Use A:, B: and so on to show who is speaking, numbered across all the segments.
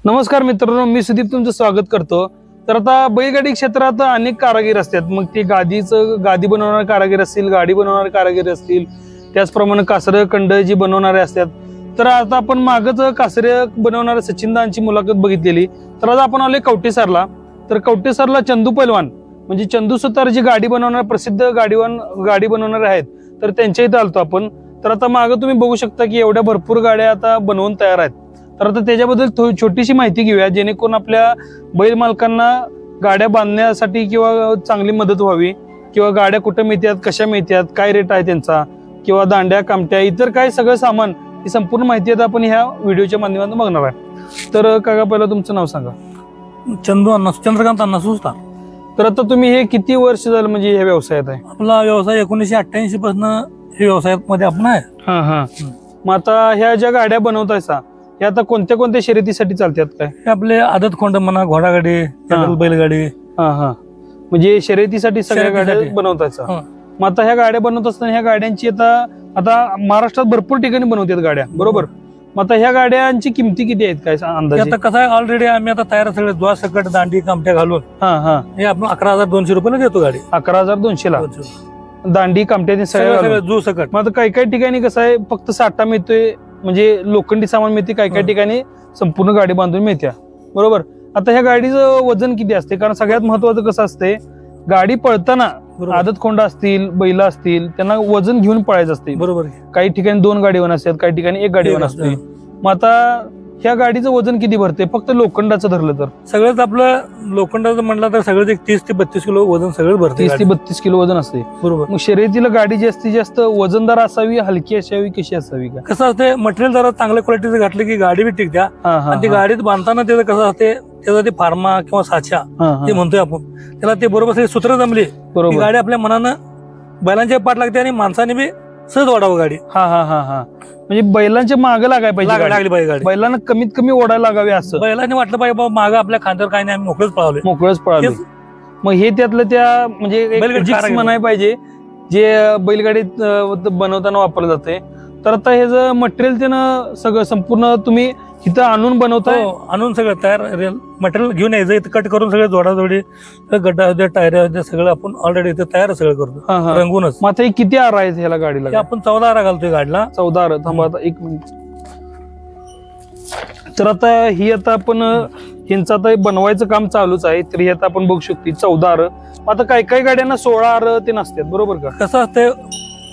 A: नमस्कार मित्रांनो, मी सुदीप तुमचं स्वागत करतो। तर आता बैलगाडी क्षेत्रात अनेक कारागीर असतात, मग ती गादी बनवणारे कारागीर असतील, गाडी बनवणारे कारागीर असतील, त्याचप्रमाणे कासरे कंड जी बनवणारे असतात। तर आता आपण मागच कासरे बनवणाऱ्या सचिनदांची मुलाखत बघितलेली। तर आज आपण आले कवटेसरला। तर कवटेसरला चंदू पैलवान म्हणजे चंदू सुतार जी गाडी बनवणारे प्रसिद्ध गाडी बनवणारे आहेत, तर त्यांच्या इथे आलतो आपण। तर आता मागं तुम्ही बघू शकता की एवढ्या भरपूर गाड्या आता बनवून तयार आहेत। तर आता त्याच्याबद्दल छोटीशी माहिती घेऊया, जेणेकरून आपल्या बैल मालकांना गाड्या बांधण्यासाठी किंवा चांगली मदत व्हावी, किंवा गाड्या कुठे मिळतात, कशा मिळतात, काय रेट आहे त्यांचा, किंवा दांड्या कामट्या इतर काय सगळं सामान, ही संपूर्ण माहिती आता आपण ह्या व्हिडिओच्या माध्यमातून बघणार आहे। तर काका पहिला तुमचं नाव सांगा।
B: चंद्रकांत अण्णा सुस्तार।
A: तर आता तुम्ही हे किती वर्ष झालं म्हणजे ह्या व्यवसायात आहे?
B: आपला व्यवसाय 1988 पासून हे व्यवसायामध्ये आपण आहे।
A: हा हा। मग आता ह्या ज्या गाड्या बनवतायसा हे आता कोणत्या कोणत्या शर्यतीसाठी चालतात काय?
B: हे आपले आदत खोंड म्हणा, घोडागाडी, बैलगाडी।
A: हा हा, म्हणजे शर्यतीसाठी सगळ्या गाड्या बनवतायचा। मग आता ह्या गाड्या बनवत असताना ह्या गाड्यांची आता महाराष्ट्रात भरपूर ठिकाणी बनवतात गाड्या, बरोबर? मग आता ह्या गाड्यांची किमती किती आहेत काय अंदाजे?
B: आता कसं आहे, ऑलरेडी आम्ही आता तयार सगळे द्वा सकट दांडी कामट्या घालून हे आपण 11,200 रुपयाला देतो गाडी।
A: 11,200 ला दांडी कामट्या सगळं
B: जो सकट।
A: मग आता काही काही ठिकाणी कसं आहे, फक्त साठा मिळतोय, म्हणजे लोखंडी सामान मिळते, काही काही ठिकाणी संपूर्ण गाडी बांधून मिळते, बरोबर? आता ह्या गाडीचं वजन किती असते? कारण सगळ्यात महत्वाचं कसं असते, गाडी पळताना आदत खोंड असतील, बैल असतील, त्यांना वजन घेऊन पळायचं असते, बरोबर? काही ठिकाणी 2 गाडीवर असतात, काही ठिकाणी 1 गाडीवर असते। मग आता ह्या गाडीचं वजन किती भरते फक्त लोखंडाचं धरलं तर?
B: सगळंच आपलं लोखंडाचं म्हटलं तर सगळं 30 ते 32 किलो वजन सगळं भरते।
A: 30 ते 32 किलो वजन असते, बरोबर? मग शर्यतीला गाडी जास्तीत जास्त वजनदार असावी, हलकी असावी, कशी असावी? का
B: कसं असते, मटेरियल जरा चांगल्या क्वालिटीचं घातलं की गाडी बी टिकत्या। आणि ती गाडीत बांधताना त्याचं कसं असते, त्याचा ते फार्मा किंवा साचा ते म्हणतोय आपण, त्याला ते बरोबर सगळे सूत्र जमले, बरोबर? गाडी आपल्या मनानं बैलांच्या पाठ लागते आणि माणसाने बी सहज वाढावं गाडी।
A: हा हा हा हा, म्हणजे बैलांच्या मागे लागायला पाहिजे,
B: लागली पाहिजे गाडी,
A: बैलांना कमीत कमी ओढायला लागावी असं
B: बैलांनी वाटलं पाहिजे बाबा मागं आपल्या खांद्यावर काही नाही, आम्ही
A: मोकळच पळालो। मग हे त्यातलं त्या म्हणजे म्हणायला पाहिजे जे बैलगाडीत बनवताना वापरलं जाते। तर आता हे जर मटेरियल त्यानं सगळं संपूर्ण तुम्ही इथं आणून बनवताय?
B: आणून सगळं तयार मटेरियल घेऊन यायचं, इथं कट करून सगळे जोडाजोडी, गड्डा होते, टायर होते, सगळं आपण ऑलरेडी इथं तयार सगळं करतो रंगूनच।
A: मग आता किती आरा आहेत ह्याला गाडीला?
B: आपण 14 आरा घालतोय गाडीला। 14
A: आरा, थांबा आता 1 मिनिट। तर आता ही आता आपण ह्यांचं आता बनवायचं काम चालूच आहे, तर हे आता आपण बघू शकतो 14 आर। आता काही काही गाड्यांना 16 आर ते नसतात, बरोबर का?
B: कसं असते,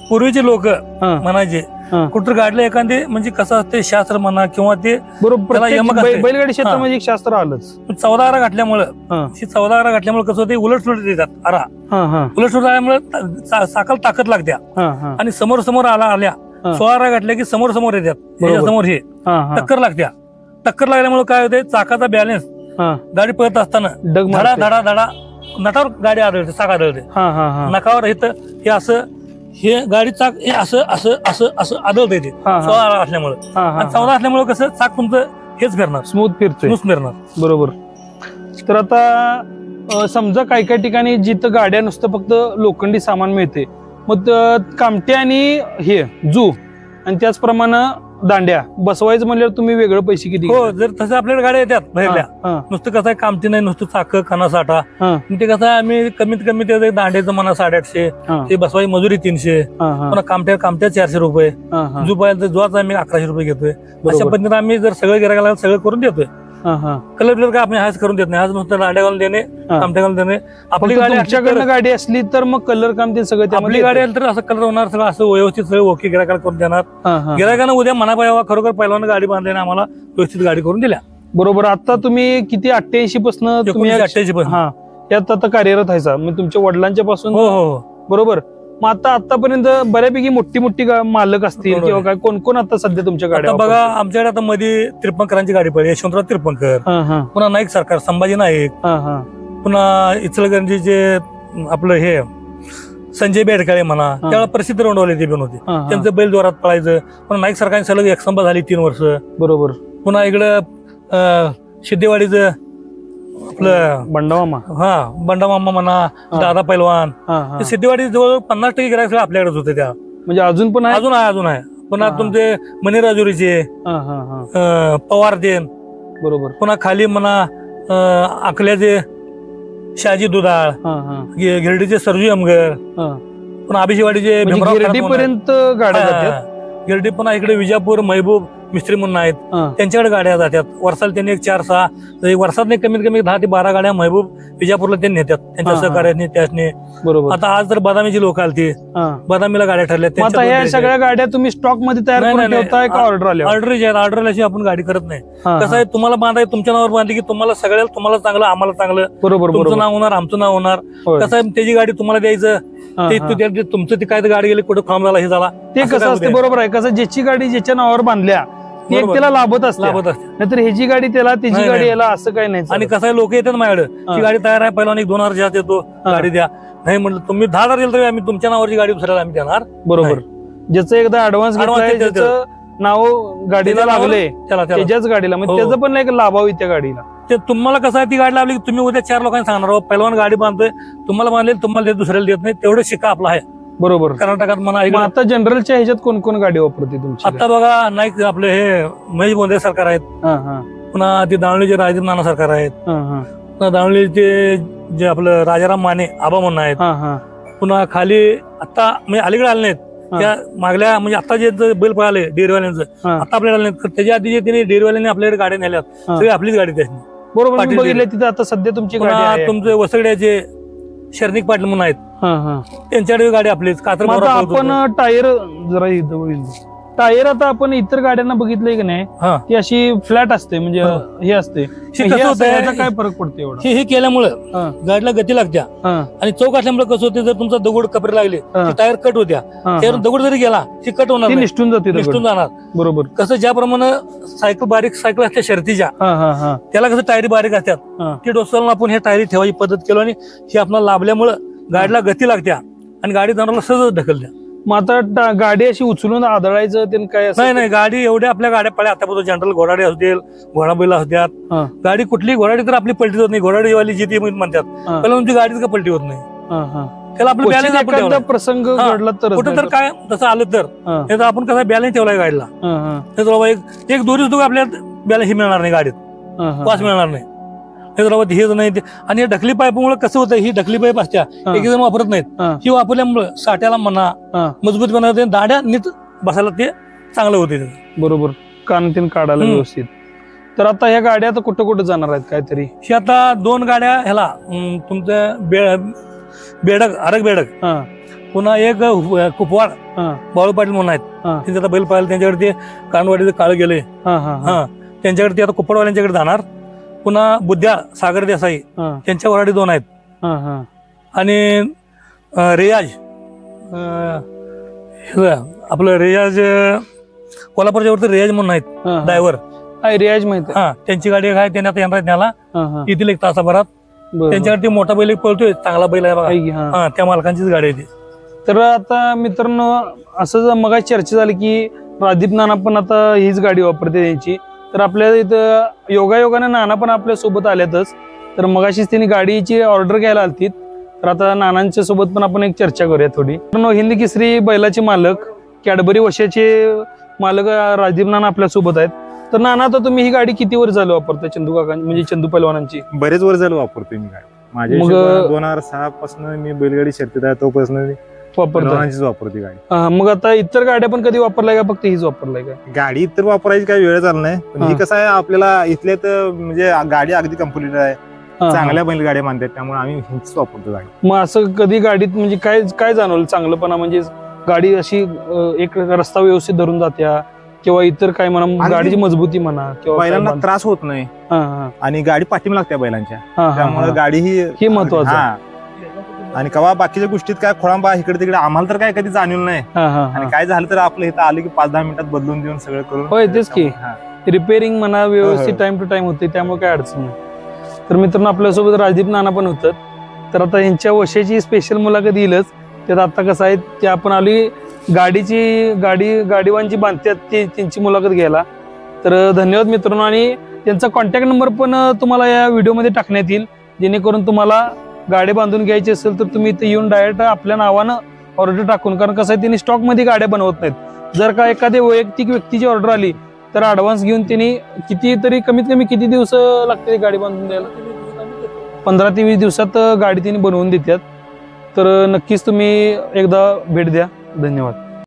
B: पूर्वीचे लोक म्हणायचे कुठं गाडीला एखादी म्हणजे कसं असते, शास्त्र म्हणा किंवा ते
A: बरोबर बैलगाडी क्षेत्र म्हणजे एक शास्त्र आलंच।
B: 14 आरा घातल्यामुळं 14 आरा घातल्यामुळे कसं होते, उलटसुलट देतात आरा, उलटसुलट आल्यामुळे साकल ताकद लागत्या, आणि समोर समोर आल्या 16 आरा घातल्या की समोर समोर येतात, समोर हे टक्कर लागत्या। टक्कर लागल्यामुळे काय होते, चाकाचा बॅलन्स गाडी पळत असताना धडा धडा धडा नटावर गाडी आढळते, चाक आढळते नकावर, हे असं हे गाडी चाक असं असं असं असं आदळते ते 16 असल्यामुळे। आणि 14 असल्यामुळे कसं चाक तुमचं हेच फिरणार, स्मूथ फिरणार,
A: बरोबर? तर आता समजा काही काही ठिकाणी जिथं गाड्या नुसतं फक्त लोखंडी सामान मिळते, मग कामटे आणि हे जू आणि त्याचप्रमाणे दांड्या बसवायचं म्हणल्यावर तुम्ही वेगळं पैसे किती?
B: हो, जर तसं आपल्याकडे गाड्या येतात बाहेरल्या, नुसतं कसं आहे कामटी नाही, नुसतं चाक खाना साठा, ते कसं आहे आम्ही कमीत कमी ते दांड्याचं म्हणा 850, ते बसवायची मजुरी 300, पुन्हा कामट्या 400 रुपये, जू पाहिजे जोच आम्ही 1100 रुपये घेतोय। अशा पद्धतीने आम्ही जर सगळं गिरायला सगळं करून देतोय। कलर बिलर काय आपण हाच करून देत नाही, आज नुसतं दांड्या घालून देणे, कामट्या घालून देणे। आपली
A: गाडी असली तर मग कलर काम ते सगळं,
B: आपली गाडी आली तर असं कलर होणार, सगळं असं व्यवस्थित सगळं ओके गिरायला करून देणार। गिरायकानं उद्या म्हणा पाहिजे खरोखर पहिल्यांदा गाडी बांधल्याने आम्हाला व्यवस्थित गाडी करून दिल्या, बरोबर?
A: आता तुम्ही किती 88 पासून
B: 88
A: पासून यात आता कार्यरत आहे सा, म्हणजे तुमच्या वडिलांच्या पासून?
B: हो,
A: बरोबर। मग आता आतापर्यंत बऱ्यापैकी मोठी मालक असतील किंवा काय, कोण कोण आता सध्या तुमच्या गाड्या?
B: बघा आमच्याकडे आता मध्ये तिरपंकरांची गाडी पडली, यशवंतराव तिरपंकर, पुन्हा नाईक सरकार, संभाजी नाईक, पुन्हा इचलकरंजीचे आपलं हे संजय बेडकाळे म्हणा, त्यावेळेला प्रसिद्ध रोंडवाले ते पण होते, त्यांचं बैल जोरात पळायचं। पुन्हा नाईक सरकारने सलग एकसंबा झाली 3 वर्ष, बरोबर? पुन्हा इकडं सिद्धेवाडीचं आपलं बंडामामा म्हणा, दादा पैलवान, सिद्धेवाडी जवळ 50% गिरायक आपल्याकडेच होते त्या, म्हणजे
A: अजून पण
B: आहे? अजून आहे। पुन्हा तुमचे मणिराजुरीचे पवार देन,
A: बरोबर.
B: पुन्हा खाली म्हणा अकल्याचे शहाजी दुधाळ, गिरडीचे सरजू अमगर, पुन्हा अभिषेवाडीचे
A: पर्यंत गाड्या जातात.
B: गिरडी पुन्हा इकडे विजापूर महबूब मिस्त्री म्हणून आहेत, त्यांच्याकडे गाड्या जातात. वर्षाला त्यांनी 4-6 वर्षात कमीत कमी 10 ते 12 गाड्या महबूब विजापूरला त्यांनी नेतात त्यांच्या सहकार्याने त्याने.
A: बरोबर.
B: आता आज तर बदामीची लोक आलती, बदामीला गाड्या ठरल्या.
A: या सगळ्या गाड्या तुम्ही स्टॉक मध्ये तयार करून ठेवताय का ऑर्डर आल्या?
B: ऑर्डरची आपण गाडी करत नाही. कसं आहे, तुम्हाला बांधाय तुमच्या नावावर बांधली की तुम्हाला सगळ्याला तुम्हाला चांगलं आम्हाला चांगलं.
A: बरोबर.
B: तुमचं नाव होणार, आमचं नाव होणार. कसं आहे, त्याची गाडी तुम्हाला द्यायचं, तुमचं ती काय गाडी गेली कुठं फॉर्म झाला हे झाला
A: ते कसं असते. बरोबर आहे. कसं ज्याची गाडी ज्याच्या नावावर बांधल्या ती एक त्याला लाभत असते, नाहीतर ह्याची गाडी त्याला त्याची गाडी याला असं काही नाही.
B: आणि कसं आहे, लोक येतात माझ्याकडे, ती गाडी तयार आहे, पहिला 2,000 जास्त देतो, गाडी द्या. नाही म्हटलं तुम्ही 10,000 दिलं तरी आम्ही तुमच्या नावावरची गाडी दुसऱ्याला आम्ही देणार.
A: बरोबर. ज्याचं एकदा ऍडव्हान्स नाव गाडीला लागले त्याच्याच गाडीला, म्हणजे त्याचं पण एक लाभावी त्या गाडीला.
B: ते तुम्हाला कसं आहे, ती गाडी लावली तुम्ही उद्या 4 लोकांनी सांगणार पहिलवान गाडी बांधतोय, तुम्हाला बांधले तुम्हाला दुसऱ्याला देत नाही, तेवढं शिका आपला आहे.
A: बरोबर.
B: कर्नाटकात म्हणा.
A: आता जनरलच्या ह्याच्यात कोण कोण गाडी वापरते तुमची?
B: आता बघा नाईक आपले हे महेश बोंदे सरकार आहेत, पुन्हा ते दावणीचे राजदीप नाना सरकार आहेत, पुन्हा दावणीचे जे आपलं राजाराम माने आबा म्हणून आहेत, पुन्हा खाली आता म्हणजे अलीकडे आले नाहीत, त्या मागल्या म्हणजे आता जे बैल पळाले डेअरीवाल्यांचं आता आपल्याला आले नाहीत, त्याच्या आधी जे त्यांनी डेअरीवाल्यांनी आपल्याकडे गाड्या नेल्यात सगळी आपलीच गाडी त्याची.
A: बरोबर. तिथे आता सध्या तुमची
B: तुमचे वसगड्याचे शर्निक पाटील म्हणून आहेत, त्यांच्याकडे गाडी आपलीच.
A: आपण टायर जरा टायर आता आपण इतर गाड्यांना बघितलंय की नाही, ती अशी फ्लॅट असते, म्हणजे हे असते. काय फरक पडतो एवढा?
B: हे केल्यामुळं गाडीला गती लागत्या आणि चौक असल्यामुळे कसं होते, जर तुमचा दगड कपडे लागले टायर कट होत्या, त्यावर दगड जरी गेला ती कट होणार,
A: निष्ठून जाते,
B: निष्ठून जाणार.
A: बरोबर.
B: कसं ज्याप्रमाणे सायकल बारीक सायकल असते शर्तीच्या, त्याला कसं टायरी बारीक असतात, ती डोसाला आपण हे टायरी ठेवायची पद्धत केलो आणि हे आपल्याला लाभल्यामुळं गाडीला गती लागत्या आणि गाडी जाणारा सहज ढकलत्या.
A: मग आता गाडी अशी उचलून आदळायचं काय?
B: नाही, गाडी एवढ्या आपल्या गाड्या पळ्या आतापर्यंत जनरल घोडाडी असतील, घोडाबैल असतात, गाडी कुठली घोडाडी तर आपली पलटी होत नाही. घोडाडीवाली जी ती म्हणतात, पहिला तुमची गाडी का पलटी होत नाही, त्याला आपलं बॅलन्स
A: प्रसंग घडला तर
B: कुठं तर काय तसं आलं तर आपण कसा बॅलन्स ठेवलाय गाडीला, एक दोरी सुद्धा आपल्या बॅलन्स ही मिळणार नाही, गाडीत पास मिळणार नाही, हेच नाही. आणि ढकली पाईपमुळे कसं होतं, ही ढकली पाईप असत्या एक जण वापरत नाहीत, ही वापरल्यामुळे साठ्याला म्हणा मजबूत बनवते, दाड्या नीट बसायला ते चांगलं होते. बरोबर.
A: कानतीन काढायला व्यवस्थित. तर आता ह्या गाड्या आता कुठं कुठं जाणार आहेत काहीतरी?
B: ही आता 2 गाड्या ह्याला तुमचं बेडक आरग बेडक, पुन्हा एक कुपवाड बाळू पाटील म्हणून आहेत, त्यांचे आता बैल पाहिलं, त्यांच्याकडे ते कानवाडीचं काळ गेले, त्यांच्याकडे ते आता कुपवाडवाल्यांच्याकडे जाणार. पुन्हा बुद्ध्या सागर देसाई त्यांच्या वराडी 2 आहेत, आणि रियाज आपलं रियाज कोल्हापूरच्या वरती रियाज म्हणून आहेत ड्रायव्हर,
A: रियाज माहिती.
B: त्यांची गाडी आहे, त्यांनी आता येणार त्याला येथील 1 तासाभरात. त्यांच्याकडे मोठा बैल पळतोय, चांगला बैल आहे बघा, त्या मालकांचीच गाडी आहे ती.
A: तर आता मित्रांनो, असं मग चर्चा झाली की राजदीप नाना पण आता हीच गाडी वापरते त्यांची. तर आपल्या इथं योगायोगाने नाना पण आपल्या सोबत आल्यातच, तर मगाशीच त्यांनी गाडीची ऑर्डर घ्यायला आलती. तर आता नानांच्या सोबत पण आपण एक चर्चा करूया थोडी. हिंद केसरी बैलाचे मालक, कॅडबरी वशाचे मालक राजदीप नाना आपल्या सोबत आहेत. तर नाना, आता तुम्ही ही गाडी किती वर्ष झालं वापरता? चंदू काका म्हणजे चंदू पैलवानांची
C: बरेच वर्ष झालं वापरतोय मी गाडी. माझ्या 2006 पासून मी बैलगाडी शर्तीत आहे, तोपासून वापरते गाडी.
A: मग आता इतर गाड्या पण कधी वापरलाय का, फक्त हीच वापरलाय का?
C: गाडी इतर वापरायची काही वेळ झाला नाही, पण ही कसं आहे, आपल्याला इथल्या तर म्हणजे गाडी अगदी कम्प्लीट आहे, चांगल्या बैलगाड्या मानतात, त्यामुळे आम्ही हीच वापरतो गाडी.
A: मग असं कधी गाडीत म्हणजे काय जाणवलं चांगलंपणा, म्हणजे गाडी अशी एक रस्ता व्यवस्थित धरून जात्या किंवा इतर काय म्हणा, गाडीची मजबूती म्हणा किंवा
C: बैलांना त्रास होत नाही, आणि गाडी पाठीमा लागते बैलांच्या, त्यामुळे गाडी ही
A: महत्वाचं.
C: आणि कवा बाकीच्या गोष्टीत काय खोळांबा इकडे तिकडे आम्हाला तर काय कधी जाणवलं नाही, आणि काय झालं तर आपलं इथं आलं की 5-10 मिनिटात बदलून देऊन सगळं करून.
A: होय, तेच की रिपेअरिंग म्हणा व्यवस्थित टाइम टू टाइम होते, त्यामुळे काय अडचण नाही. तर मित्रांनो, आपल्यासोबत राजदीप नाना पण होतात. तर आता यांच्या वशाची स्पेशल मुलाखत येईलच. त्यात आता कसं आहे, ते आपण आली गाडीवांची बांधतात त्यांची मुलाखत घ्यायला. तर धन्यवाद मित्रांनो, आणि त्यांचा कॉन्टॅक्ट नंबर पण तुम्हाला या व्हिडिओमध्ये टाकण्यात येईल, जेणेकरून तुम्हाला गाडी बांधून घ्यायची असेल तर तुम्ही इथे येऊन डायरेक्ट आपल्या नावानं ऑर्डर टाकून, कारण कसं आहे, त्यांनी स्टॉक मध्ये गाड्या बनवत नाहीत. जर का एखादी वैयक्तिक व्यक्तीची ऑर्डर आली तर ऍडव्हान्स घेऊन त्यांनी किती तरी कमीत कमी किती दिवस लागते गाडी बांधून द्यायला? 15 ते 20 दिवसात गाडी त्यांनी बनवून देतात. तर नक्कीच तुम्ही एकदा भेट द्या. धन्यवाद.